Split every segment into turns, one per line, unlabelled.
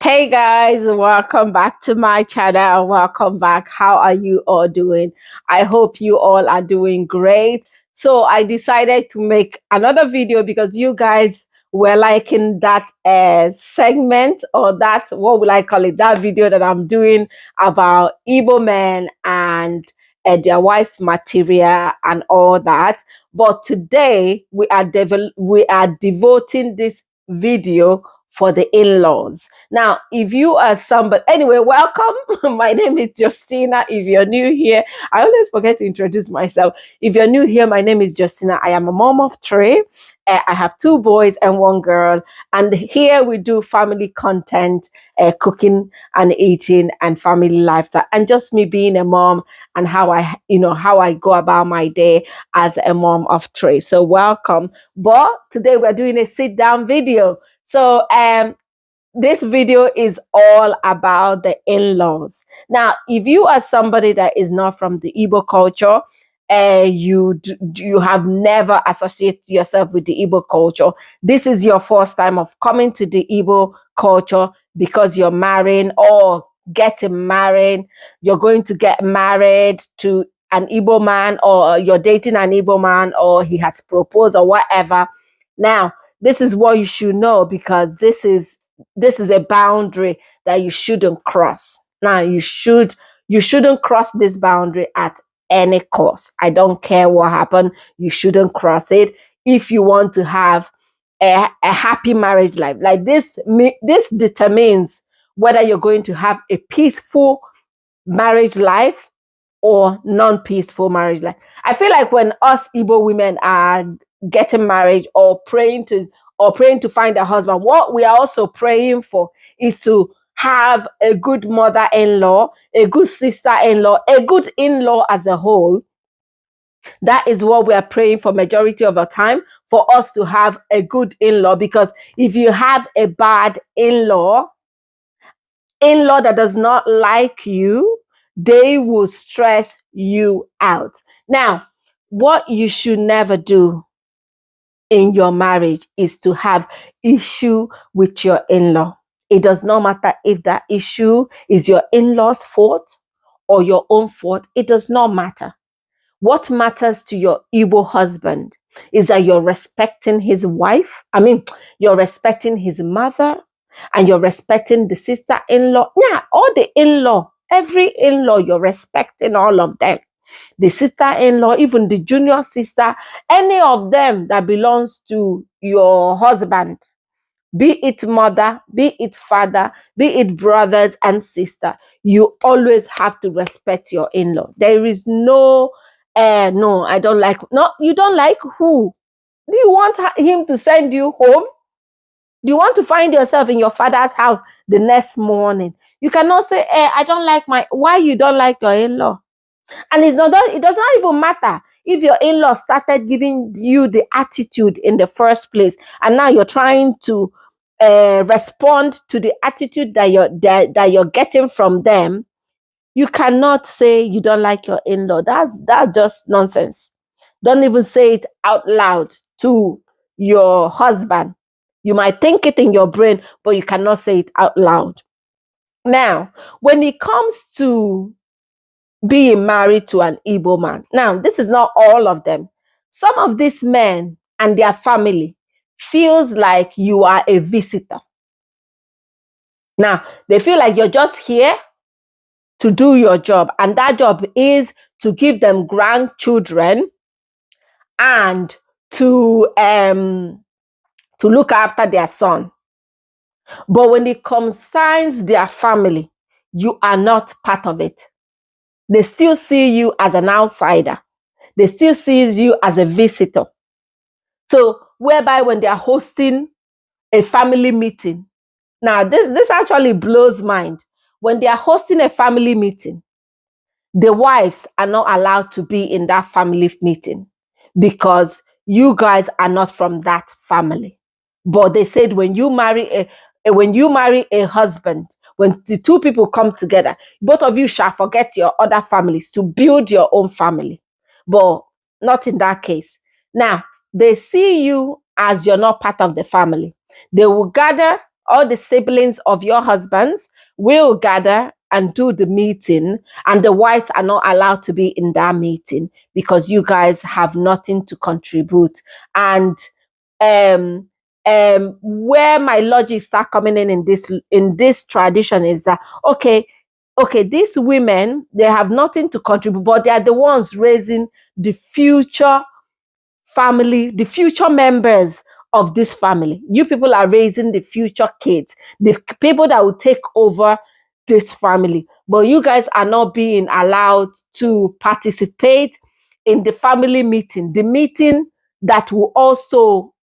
Hey guys, welcome back to my channel. Welcome back. How are you all doing? I hope you all are doing great. So I decided to make another video because you guys were liking that segment, or that, what will I call it, that video that I'm doing about Igbo men and their wife material and all that. But today we are devoting this video for the in-laws. Now, if you are somebody, anyway, welcome. My name is Justina. If you're new here, I always forget to introduce myself. If you're new here, my name is Justina. I am a mom of three. I have two boys and one girl. And here we do family content, cooking and eating and family lifestyle, and just me being a mom and how I go about my day as a mom of three. So welcome. But today we're doing a sit down video. So this video is all about the in-laws. Now, if you are somebody that is not from the Igbo culture, you have never associated yourself with the Igbo culture, this is your first time of coming to the Igbo culture because you're marrying or getting married, you're going to get married to an Igbo man, or you're dating an Igbo man, or he has proposed or whatever. Now, this is what you should know, because this is a boundary that you shouldn't cross. Now, you shouldn't cross this boundary at any cost. I don't care what happened. You shouldn't cross it if you want to have a happy marriage life. Like this determines whether you're going to have a peaceful marriage life or non-peaceful marriage life. I feel like when us Igbo women are getting married or praying to find a husband, what we are also praying for is to have a good mother-in-law, a good sister-in-law, a good in-law as a whole. That is what we are praying for majority of the time, for us to have a good in-law. Because if you have a bad in-law that does not like you, they will stress you out. Now, what you should never do in your marriage is to have issue with your in-law. It does not matter if that issue is your in-law's fault or your own fault. It does not matter. What matters to your Igbo husband is that you're respecting his wife. You're respecting his mother, and you're respecting the sister-in-law. Yeah, all the in-law, every in-law, you're respecting all of them. The sister-in-law, even the junior sister, any of them that belongs to your husband, be it mother, be it father, be it brothers and sister, you always have to respect your in-law. There is no, no, I don't like, no, you don't like who? Do you want him to send you home? Do you want to find yourself in your father's house the next morning? You cannot say, I don't like why you don't like your in-law? And it does not even matter if your in-law started giving you the attitude in the first place, and now you're trying to respond to the attitude that you're getting from them. You cannot say you don't like your in-law. That's just nonsense. Don't even say it out loud to your husband. You might think it in your brain, but you cannot say it out loud. Now, when it comes to being married to an Igbo man, now this is not all of them. Some of these men and their family feels like you are a visitor. Now, they feel like you're just here to do your job, and that job is to give them grandchildren and to look after their son. But when it concerns their family, you are not part of it. They still see you as an outsider. They still see you as a visitor. So, whereby when they are hosting a family meeting, now this actually blows mind. When they are hosting a family meeting, the wives are not allowed to be in that family meeting because you guys are not from that family. But they said when you marry a husband, when the two people come together, both of you shall forget your other families to build your own family. But not in that case. Now, they see you as you're not part of the family. They will gather all the siblings of your husbands will gather and do the meeting, and the wives are not allowed to be in that meeting because you guys have nothing to contribute. And um where my logic start coming in this tradition is that okay, these women, they have nothing to contribute, but they are the ones raising the future family, the future members of this family. You people are raising the future kids, the people that will take over this family. But you guys are not being allowed to participate in the family meeting, the meeting that will also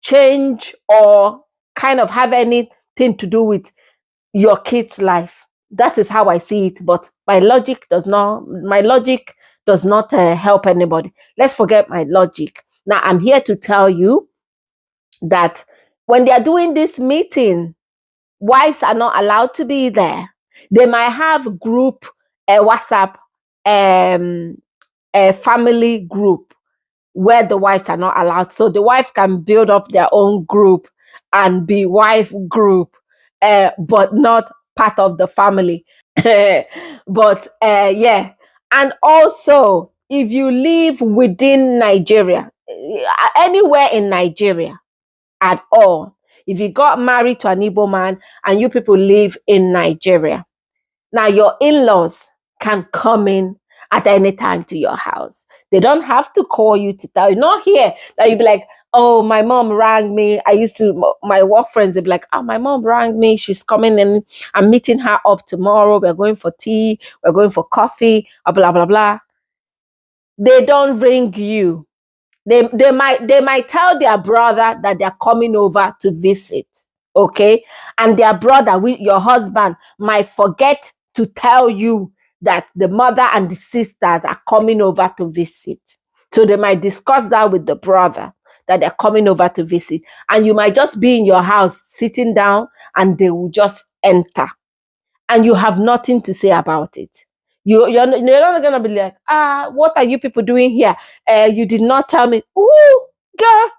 change or kind of have anything to do with your kid's life. That is how I see it. But my logic does not help anybody. Let's forget my logic. Now I'm here to tell you that when they are doing this meeting, wives are not allowed to be there. They might have group, WhatsApp, a family group where the wives are not allowed. So the wives can build up their own group and be wife group, but not part of the family. But yeah. And also, if you live within Nigeria, anywhere in Nigeria at all, if you got married to an Igbo man and you people live in Nigeria, now your in-laws can come in at any time to your house. They don't have to call you to tell you. Not here that you be like, oh, my mom rang me. My work friends, they be like, oh, my mom rang me. She's coming in. I'm meeting her up tomorrow. We're going for tea. We're going for coffee. Blah, blah, blah. They don't ring you. They might tell their brother that they're coming over to visit. Okay. And their brother, with your husband, might forget to tell you that the mother and the sisters are coming over to visit. So they might discuss that with the brother, that they're coming over to visit. And you might just be in your house sitting down and they will just enter. And you have nothing to say about it. You're not going to be like, what are you people doing here? You did not tell me. Ooh, girl,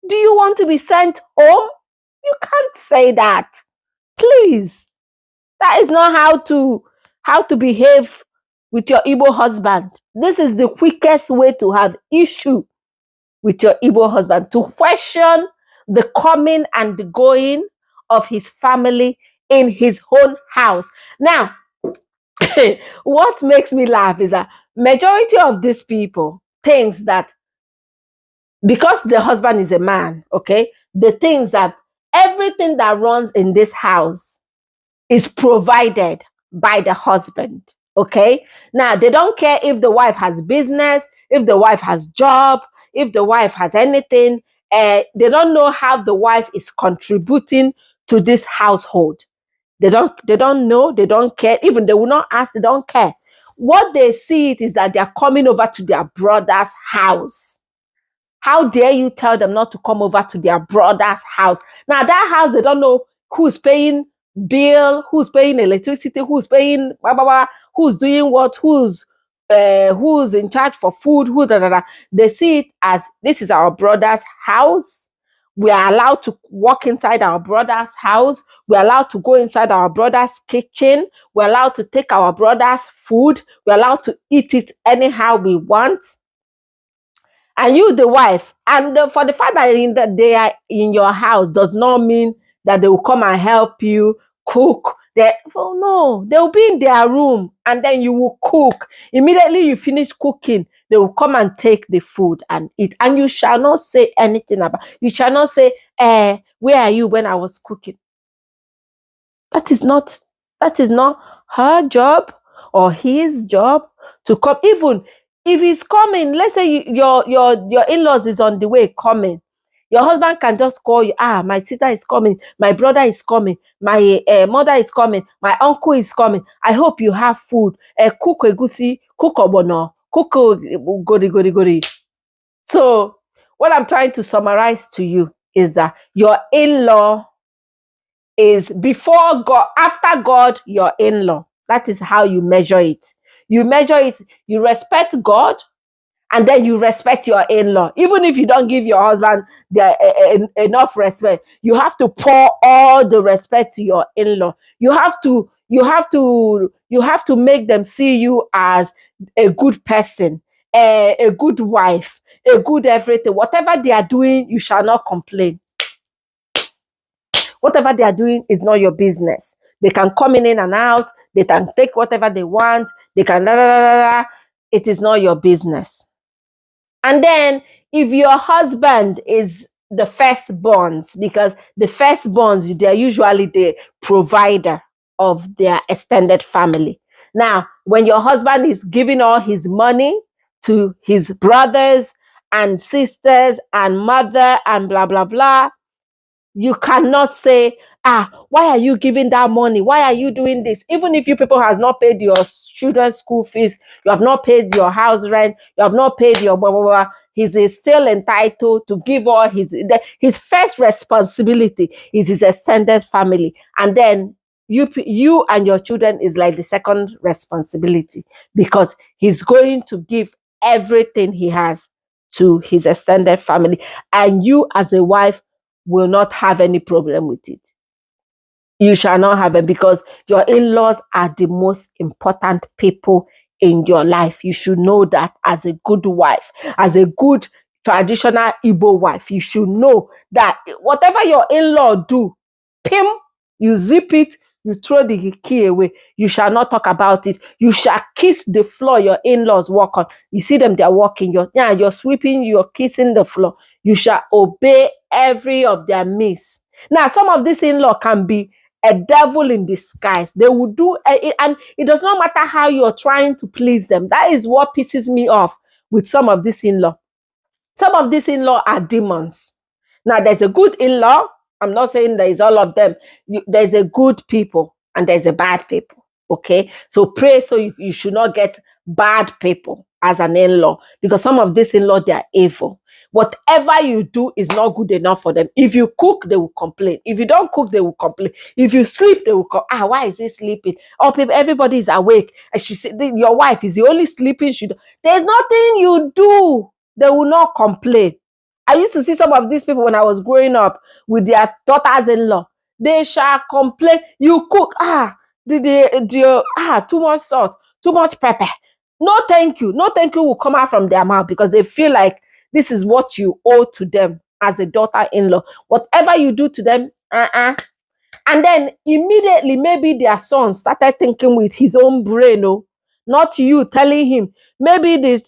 do you want to be sent home? You can't say that. Please. That is not how to behave with your Igbo husband. This is the quickest way to have issue with your Igbo husband, to question the coming and the going of his family in his own house. Now, what makes me laugh is that majority of these people thinks that because the husband is a man, okay, the things that everything that runs in this house is provided by the husband. Okay. Now they don't care if the wife has business, if the wife has job, if the wife has anything. They don't know how the wife is contributing to this household. They don't know, they don't care. Even they will not ask, they don't care. What they see it is that they are coming over to their brother's house. How dare you tell them not to come over to their brother's house? Now that house, they don't know who's paying bill, who's paying electricity, who's paying blah, blah, blah, who's doing what, who's in charge for food, who da, da, da. They see it as this is our brother's house. We are allowed to walk inside our brother's house. We're allowed to go inside our brother's kitchen. We're allowed to take our brother's food. We're allowed to eat it anyhow we want. And you, the wife, and for the fact that they are in your house does not mean that they will come and help you cook. Oh no, they will be in their room and then you will cook. Immediately you finish cooking, they will come and take the food and eat. And you shall not say anything about. You shall not say, where are you when I was cooking? That is not her job or his job to come. Even if he's coming, let's say your in-laws is on the way coming, your husband can just call you. My sister is coming, my brother is coming, my mother is coming, my uncle is coming. I hope you have food. Cook egusi, cook obono, cook gori. So what I'm trying to summarize to you is that your in-law is before God, after God, your in-law. That is how you measure it. You measure it, you respect God and then you respect your in-law. Even if you don't give your husband enough respect, you have to pour all the respect to your in-law. You have to make them see you as a good person, a good wife, a good everything. Whatever they are doing, you shall not complain. Whatever they are doing is not your business. They can come in and out. They can take whatever they want. They can It is not your business. And then if your husband is the firstborns, because the firstborns, they're usually the provider of their extended family. Now, when your husband is giving all his money to his brothers and sisters and mother and blah, blah, blah, you cannot say, why are you giving that money? Why are you doing this? Even if you people has not paid your children's school fees, you have not paid your house rent, you have not paid your blah, blah, blah. He's still entitled to give all his first responsibility is his extended family. And then you and your children is like the second responsibility, because he's going to give everything he has to his extended family. And you as a wife will not have any problem with it. You shall not have it, because your in-laws are the most important people in your life. You should know that as a good wife, as a good traditional Igbo wife. You should know that whatever your in-law do, pim, you zip it, you throw the key away. You shall not talk about it. You shall kiss the floor your in-laws walk on. You see them, they're walking. You're sweeping, you're kissing the floor. You shall obey every of their miss. Now, some of this in-law can be a devil in disguise. They will do, and it does not matter how you're trying to please them. That is what pisses me off with some of this in-law. Some of these in-law are demons. Now, there's a good in-law. I'm not saying there is all of them. There's a good people and there's a bad people. Okay, so pray so you should not get bad people as an in-law, because some of these in-law, they are evil. Whatever you do is not good enough for them. If you cook, they will complain. If you don't cook, they will complain. If you sleep, they will come. Why is he sleeping? Oh, people, everybody is awake. And she said, your wife is the only sleeping. There's nothing you do. They will not complain. I used to see some of these people when I was growing up with their daughters-in-law. They shall complain. You cook, too much salt, too much pepper. No, thank you. No, thank you will come out from their mouth, because they feel like this is what you owe to them as a daughter-in-law. Whatever you do to them, And then immediately, maybe their son started thinking with his own brain, not you telling him. Maybe the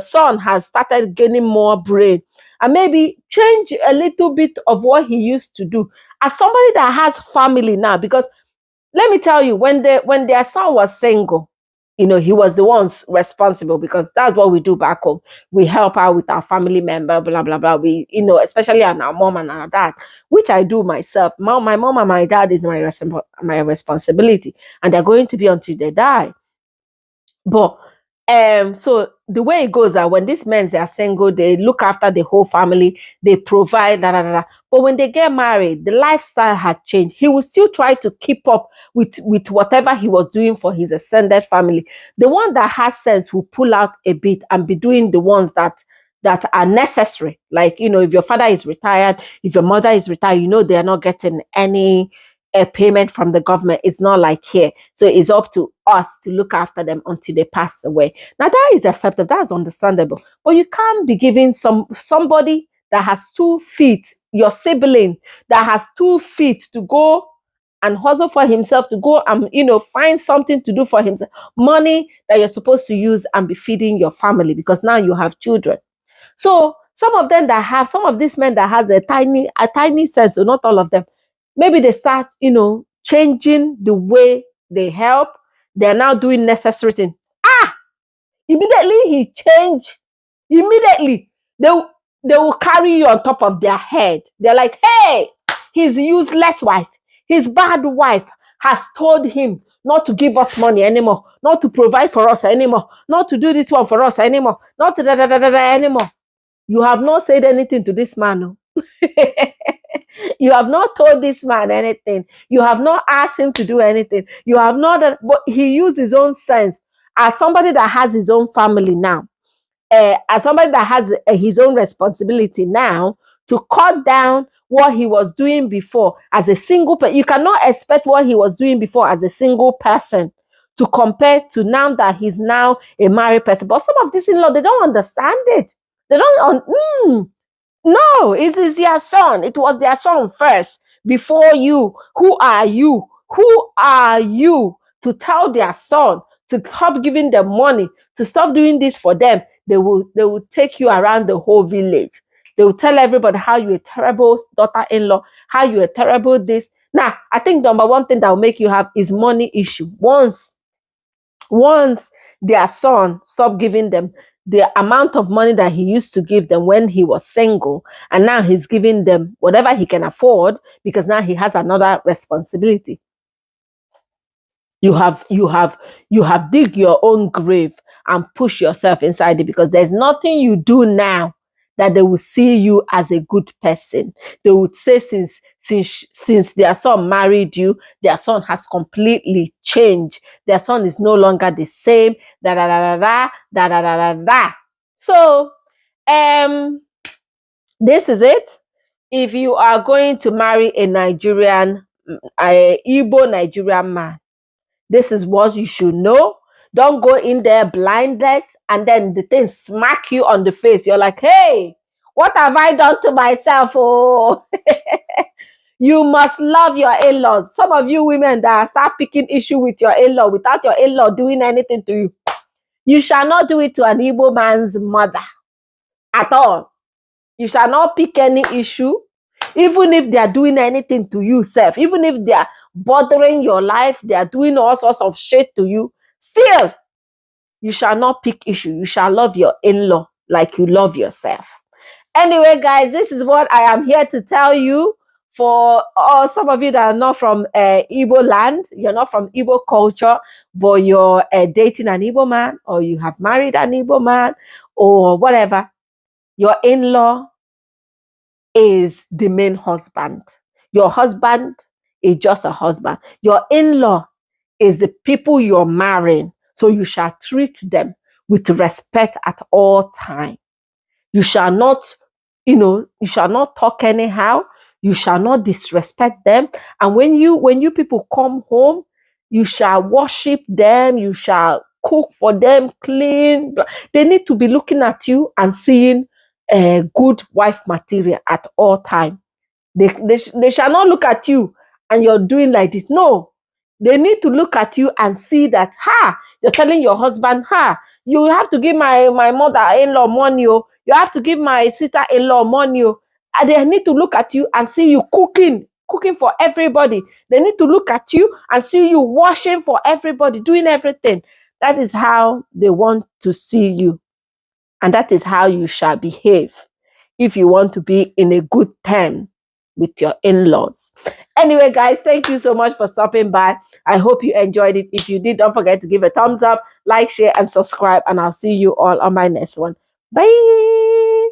son has started gaining more brain, and maybe change a little bit of what he used to do. As somebody that has family now, because let me tell you, when their son was single, he was the one responsible, because that's what we do back home. We help out with our family member, blah, blah, blah. We, especially on our mom and our dad, which I do myself. My mom and my dad is my responsibility, and they're going to be until they die. But so the way it goes are, when these men, they are single, they look after the whole family, they provide, da, da, da, da. But when they get married, the lifestyle had changed. He will still try to keep up with whatever he was doing for his extended family. The one that has sense will pull out a bit and be doing the ones that are necessary. Like, if your father is retired, if your mother is retired, they are not getting any payment from the government. It's not like here. So it's up to us to look after them until they pass away. Now, that is acceptable. That's understandable. But you can't be giving somebody that has 2 feet, your sibling that has 2 feet, to go and hustle for himself, to go and find something to do for himself, money that you're supposed to use and be feeding your family, because now you have children. So some of these men that has a tiny sense, so not all of them, maybe they start, changing the way they help. They're now doing necessary things. Immediately he changed. Immediately they will carry you on top of their head. They're like, hey, his useless wife, his bad wife has told him not to give us money anymore, not to provide for us anymore, not to do this one for us anymore, not to anymore. You have not said anything to this man. You have not told this man anything. You have not asked him to do anything. You have not, but he used his own sense as somebody that has his own family now, as somebody that has his own responsibility now, to cut down what he was doing before as a single person. You cannot expect what he was doing before as a single person to compare to now that he's now a married person. But some of these in-law, they don't understand it. They don't. No, it is their son. It was their son first before you. Who are you? Who are you to tell their son to stop giving them money, to stop doing this for them? They will take you around the whole village. They will tell everybody how you're a terrible daughter-in-law, how you're a terrible this. Now, I think number one thing that will make you have is money issue. Once their son stopped giving them the amount of money that he used to give them when he was single, and now he's giving them whatever he can afford because now he has another responsibility. You have dig your own grave and push yourself inside it, because there's nothing you do now that they will see you as a good person. They would say since their son married you, their son has completely changed. Their son is no longer the same. Da da da da da da da da da. So this is it. If you are going to marry a Igbo Nigerian man, this is what you should know. Don't go in there blindless and then the thing smack you on the face. You're like, hey, what have I done to myself? Oh, you must love your in-laws. Some of you women that start picking issue with your in-law without your in-law doing anything to you, you shall not do it to an Igbo man's mother at all. You shall not pick any issue, even if they are doing anything to you, self, even if they are bothering your life, they are doing all sorts of shit to you, still, you shall not pick issue. You shall love your in-law like you love yourself. Anyway, guys, this is what I am here to tell you. For some of you that are not from Igbo land, you're not from Igbo culture, but you're dating an Igbo man, or you have married an Igbo man, or whatever, your in-law is the main husband. Your husband is just a husband. Your in-law is the people you're marrying. So you shall treat them with respect at all times. You shall not, you shall not talk anyhow. You shall not disrespect them. And when you people come home, you shall worship them. You shall cook for them, clean. They need to be looking at you and seeing good wife material at all time. They shall not look at you and you're doing like this. No, they need to look at you and see that, you're telling your husband, you have to give my mother-in-law money, oh. You have to give my sister-in-law money, oh. And they need to look at you and see you cooking for everybody. They need to look at you and see you washing for everybody, doing everything. That is how they want to see you. And that is how you shall behave if you want to be in a good term with your in-laws. Anyway, guys, thank you so much for stopping by. I hope you enjoyed it. If you did, don't forget to give a thumbs up, like, share, and subscribe. And I'll see you all on my next one. Bye.